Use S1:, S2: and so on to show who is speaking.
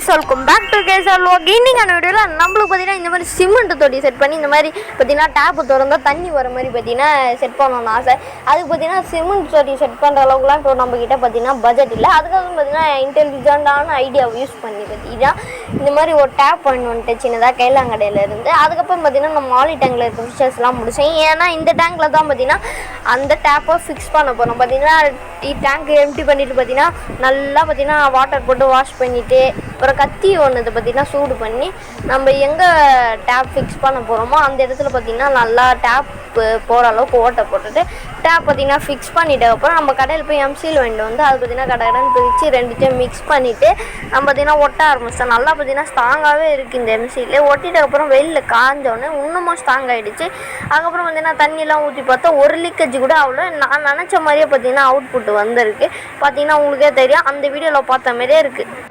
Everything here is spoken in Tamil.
S1: Guys, welcome back to Kesar Lok. இன்னைக்கான வீடியோவில் நம்மளுக்கு பார்த்தீங்கன்னா இந்த மாதிரி சிமெண்ட் தொட்டி செட் பண்ணி இந்த மாதிரி பார்த்தீங்கன்னா டேப்பு திறந்தா தண்ணி வர மாதிரி பார்த்தீங்கன்னா செட் பண்ணணும்னு ஆசை. அதுக்கு பார்த்தீங்கன்னா சிமெண்ட் தொட்டி செட் பண்ணுற அளவுக்குலாம் இப்போ நம்மக்கிட்ட பார்த்தீங்கன்னா பட்ஜெட் இல்லை. அதுக்காக பார்த்தீங்கன்னா இன்டெலிஜென்ட்டான ஐடியாவை யூஸ் பண்ணி பார்த்தீங்கன்னா இந்த மாதிரி ஒரு டேப் வந்துட்டு சின்னதாக கைலாங்கடையில் இருந்து அதுக்கப்புறம் பார்த்தீங்கன்னா நம்ம மாலி டேங்கில் இருக்க ஃபிஷர்ஸ்லாம் முடிச்சேன். ஏன்னா இந்த டேங்கில் தான் பார்த்தீங்கன்னா அந்த டேப்பை ஃபிக்ஸ் பண்ண போகிறோம். பார்த்தீங்கன்னா டேங்க் எம்டி பண்ணிவிட்டு பார்த்தீங்கன்னா நல்லா பார்த்தீங்கன்னா வாட்டர் போட்டு வாஷ் பண்ணிவிட்டு அப்புறம் கத்தி ஒன்று பார்த்திங்கன்னா சூடு பண்ணி நம்ம எங்கே டேப் ஃபிக்ஸ் பண்ண போகிறோமோ அந்த இடத்துல பார்த்திங்கன்னா நல்லா டேப் போகிற அளவுக்கு ஓட்டை போட்டுட்டு டேப் பார்த்திங்கன்னா ஃபிக்ஸ் பண்ணிவிட்டு அப்புறம் நம்ம கடையில் போய் எம்சியில் வாங்கிட்டு வந்து அது பார்த்திங்கன்னா கடைன்னு பிரித்து ரெண்டுத்தையும் மிக்ஸ் பண்ணிவிட்டு நம்ம பார்த்திங்கன்னா ஒட்ட ஆரம்பிச்சிட்டோம். நல்லா பார்த்திங்கன்னா ஸ்ட்ராங்காகவே இருக்குது இந்த எம்சியில். ஒட்டிட்டதுக்கப்புறம் வெயிலில் காஞ்சோடனே இன்னமும் ஸ்ட்ராங் ஆகிடுச்சு. அதுக்கப்புறம் பார்த்திங்கன்னா தண்ணியெலாம் ஊற்றி பார்த்தா ஒரு லீக்கேஜ் கூட அவ்வளோ நான் நினச்ச மாதிரியே பார்த்திங்கன்னா அவுட்புட் வந்திருக்கு. பார்த்திங்கன்னா உங்களுக்கே தெரியும், அந்த வீடியோவில் பார்த்த மாதிரியே இருக்குது.